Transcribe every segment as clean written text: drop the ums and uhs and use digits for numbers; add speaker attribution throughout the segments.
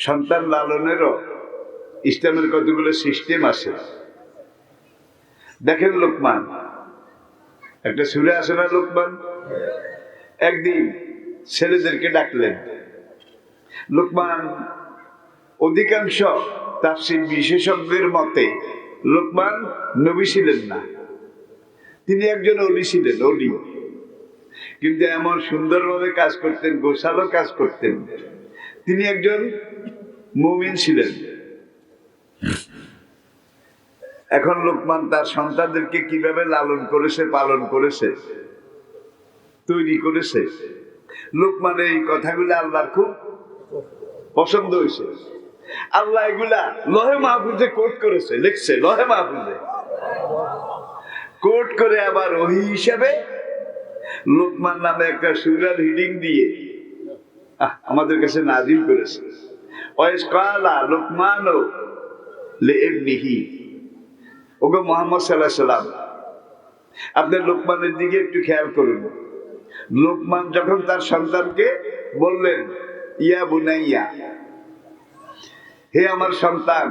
Speaker 1: সন্তান লালনেরও ইসলামের কতগুলো সিস্টেম আছে। দেখেন লোকমান, একটা সূরা আছে না লোকমান, একদিন ছেলেদেরকে ডাকলেন। লোকমান, অধিকাংশ তাফসীর বিশেষজ্ঞের মতে লোকমান নবী ছিলেন না, তিনি একজন অলি ছিলেন, অলি। কিন্তু এমন সুন্দরভাবে কাজ করতেন, গোছালো কাজ করতেন। তিনি একজন মুমিন ছিলেন। এখন লোকমান তার সন্তানদেরকে কিভাবে লালন করেছে, পালন করেছে, তৈরি করেছে, লোকমানের এই কথাগুলো আল্লাহর খুব পছন্দ হয়েছে। আল্লাহ এগুলা লহে মাহফুজে কোট করেছে, লিখছে লহে মাহফুজে কোট করে, আবার ওহী হিসাবে লোকমান নামে একটা সূরার হিডিং দিয়ে আমাদের কাছে নাজিল করেছে। ওয়াইস কালা লোকমানু লিইবনিহি, ওগো মুহাম্মদ সাল্লাল্লাহু আলাইহি সাল্লাম, আপনার লোকমানের দিকে একটু খেয়াল করুন। লোকমান যখন তার সন্তানকে বললেন, ইয়া বুনাইয়া, হে আমার সন্তান,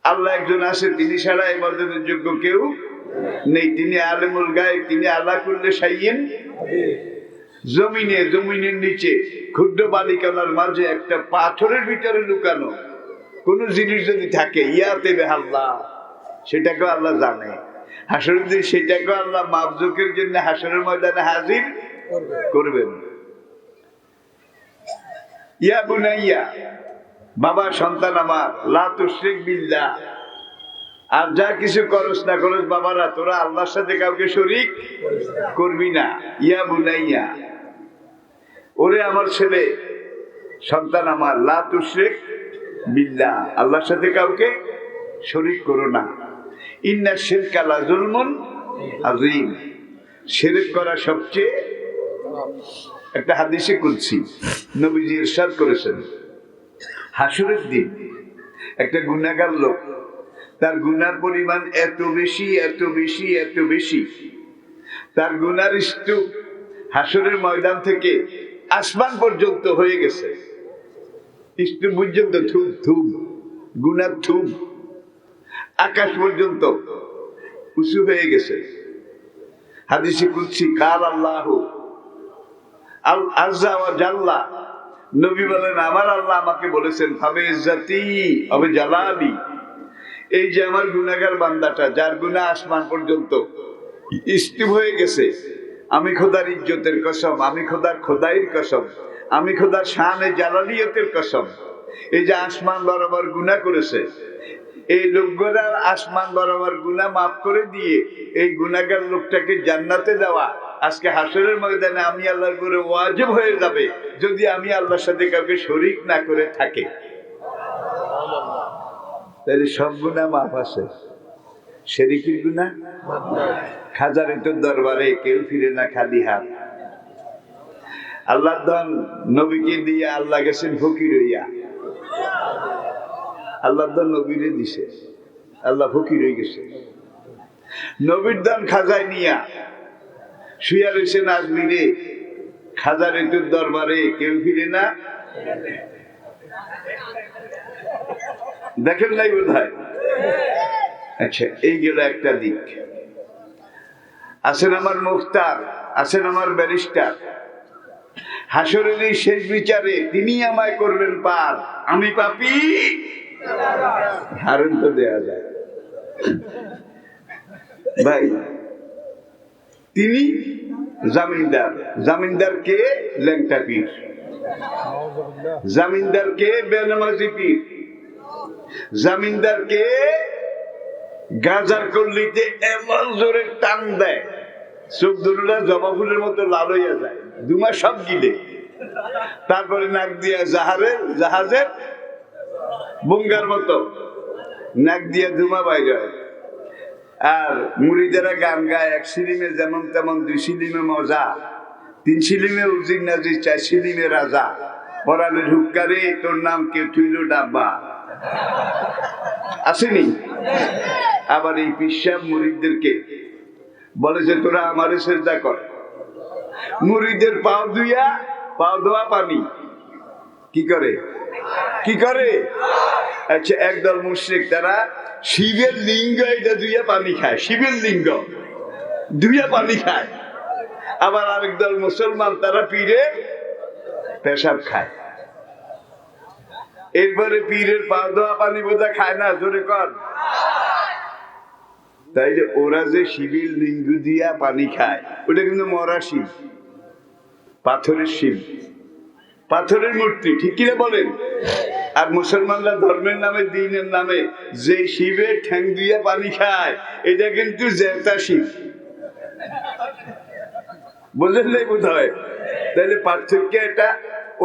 Speaker 1: আল্লাহ একজন আছে, তিনি ছাড়া ইবাদতের যোগ্য কেউ নেই, তিনি আলিমুল গায়ব, তিনি আলা কুল্লি শাইইন। জমিনের নিচে ক্ষুদ্র বালিকানার মাঝে একটা পাথরের ভিতরে লুকানো কোন জিনিস যদি থাকে, ইয়াতে বেহাল্লাহ, সেটাকেও আল্লাহ জানে। হাসরের দিন সেটাকেও আল্লাহ মাপজোকের জন্য হাসরের ময়দানে হাজির করবেন। ইয়া বুনাইয়া, বাবা সন্তান আমার, লা তুশরিক বিল্লাহ, আর যা কিছু করস না করস বাবারা, তোরা আল্লাহর সাথে কাউকে শরীক করবি না। ইয়া বুনাইয়া, ওরে আমার ছেলে, সন্তান আমার, লা তুশরিক বিল্লাহ, আল্লাহর সাথে কাউকে শরীক করো না। ইন্না শিরকা লা যুলমুন আযীম, শিরক করা সবচেয়ে, একটা হাদিসে কুদসি নবীজি ইরশাদ করেছেন, হাসরের দিন একটা গুনাহগার লোক, তার গুনার পরিমাণ এত বেশি, এত বেশি, এত বেশি, তার গুনার স্তূপ হাসরের ময়দান থেকে আসমান পর্যন্ত হয়ে গেছে। স্তূপ পর্যন্ত থুপ থুপ, গুনার থুপ আকাশ পর্যন্ত উঁচু হয়ে গেছে। হাদিসে কুদসি, কাল আল্লাহু আল আযজা ওয়া জাল্লা, নবী বলেন, আমার আল্লাহ আমাকে বলেছেন, ফাবে ইজ্জতি ওয়া জালালি, এই যে আমার গুনাহগার বান্দাটা, যার গুনাহ আসমান পর্যন্ত স্তূপ হয়ে গেছে, আমি খোদার ইজ্জতের কসম, আমি খোদার খোদাইর কসম, আমি খোদার শানে জালালিয়তের কসম, এই যে আসমান বরাবর গুনাহ করেছে, এই লোকগুলা আসমান বরাবর গুনাহ মাফ করে দিয়ে এই গুনাহগার লোকটাকে জান্নাতে দেওয়া আজকে হাসরের ময়দানে আমি আল্লাহর উপরে ওয়াজিব হয়ে যাবে, যদি আমি আল্লাহর সাথে কাউকে শরীক না করে থাকে। তাহলে সব গুনাহ মাফ আছে, শিরকের গুনাহ খাজারে তোর দরবারে কেউ ফিরে না খালি হাত। আল্লাহর ধন নবীকে দিয়ে আল্লাহ গেছেন ফকির হইয়া, আল্লাহর ধন নবীরে দিছে, আল্লাহ ফকির হয়ে গেছে। নবীর দান খাজায় নিয়া শুয়া রয়েছেন আজমিরে, খাজারে তোর দরবারে কেউ ফিরে না। দেখেন নাই বোধ হয়? আচ্ছা, এই গেল একটা দিক। আছেন আমার মুখতার, আছেন আমার ব্যারিস্টার, হাসরের এই শেষ বিচারে তিনি আমায় করবেন পার, আমি পাপী, হারেন তো দেয়া যায় ভাই। তিনি জামিনদার, জামিনদার কে? ল্যাংটা পীর। জামিনদার কে? বেনামাজি পীর। জামিনদার কে? গাজার কল্লিতে এমন জোরে টান দেয়, চোখ দুটা জবা ফুলের মতো লাল হইয়া যায়, দুমা সব গিলে, তারপরে নাক দিয়া জাহাজের বুঙ্গার মতো নাক দিয়া ধুমা বাইরে হয়। আর মুড়িদেরা গান গায়, এক সিলিমে যেমন তেমন, দুই সিলিমে মজা, তিন সিলিমে উজির নাজির, চার সিলিমে রাজা, পরাণে ঢুক্কারে তোর নাম কে তুইল ডাব্বা, আসেনি? আবার এই পিসাব মুরিদদেরকে বলে যে তোরা আমারে সেজদা কর, মুরিদের পাও ধুইয়া, পাও ধোয়া পানি কি করে? কি করে? আচ্ছা, একদল মুশরিক তারা শিবের লিঙ্গ এটা ধুইয়া পানি খায়, শিবের লিঙ্গ ধুইয়া পানি খায়। আবার আরেক দল মুসলমান তারা পীরের পেশাব খায়। এরপরে পীরের পা ধোয়া পানি বোধা খায় না, জোরে কর। তাইলে ওরা যে শিবের লিঙ্গ দিয়া পানি খায়, ওটা কিন্তু মরা শিব, পাথরের শিব, পাথরের মূর্তি, ঠিক কিনা বলেন? আর মুসলমানরা ধর্মের নামে, দিনের নামে যে শিবের ঠ্যাং দিয়া পানি খায়, এটা কিন্তু জেতা শিব। বুঝলেন নাই বোধ হয়? তাইলে পার্থক্য এটা।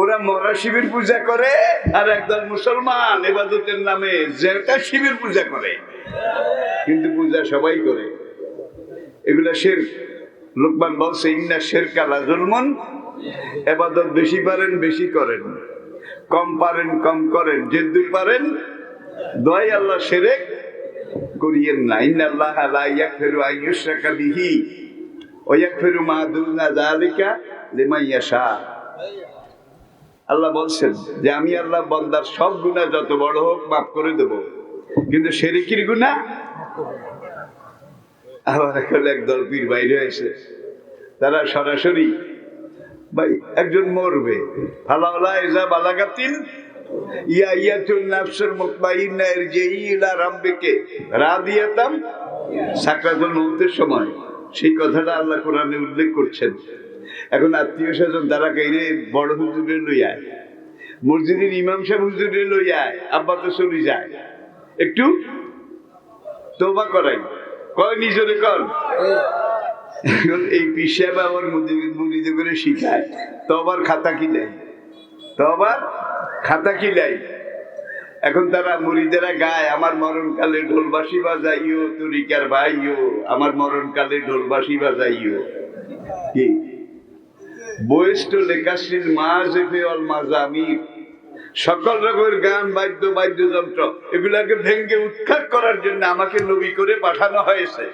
Speaker 1: ওরা মরা শিবের পূজা করে, আর একদল মুসলমান ইবাদতের নামে জেতা শিবের পূজা করে। কিন্তু পূজা সবাই করে। এগুলা শিরক। লোকমান বলছে, ইন্না শিরকা লাযুলমুন, ইবাদত বেশি পারেন বেশি করেন, কম পারেন কম করেন, যেদূর পারেন দয় আল্লাহ শিরক করিয়েন না। ইন্নাল্লাহা লা ইয়াগফিরু আন ইউশরাকা বিহি ওয়া ইয়াগফিরু মা দুনা যালিকা লিমান ইয়াশা। আল্লাহ বলছেন যে আমি আল্লাহ বান্দার সব গুনাহ যত বড় হোক মাফ করে দেব, কিন্তু শিরকের গুনাহ। আবার এখন একদল পীর বাইরে এসে তারা সরাসরি, ভাই একজন মরবে, ফালাওলা ইজা বালাগাতিল ইয়াইয়াতুন নাফসুল মুতমাইন্না ইরজিই ইলা রাব্বিকে রাদিয়াতাম, সাকরাতুল মউতের সময় সেই কথাটা আল্লাহ কোরআনে উল্লেখ করছেন। এখন আত্মীয় স্বজন তারা কইরে বড় হুজুরে লইয়া, মসজিদের ইমাম সাহেব হুজুরে লইয়া, আব্বা তো চলে যায়, একটু তওবা করাই, কয় নিজরে কর। এখন এই পীর সাহেব আবার মুরিদ করে শিখায় তওবার খাতা কিলাই, তওবার খাতা কিলাই। এখন তারা মুরিদেরা গায়, আমার মরণকালে ঢোলবাসি বাজাইও তরিকার ভাইও, আমার মরণকালে ঢোলবাসি বাজাইও। কি বয়েস্ট লেকাশ্রীর মাজেফে অল মাজামির, সকল রকমের গান, বাদ্যযন্ত্র, এগুলাকে ভেঙ্গে উৎখাত করার জন্য আমাকে নবী করে পাঠানো হয়েছে।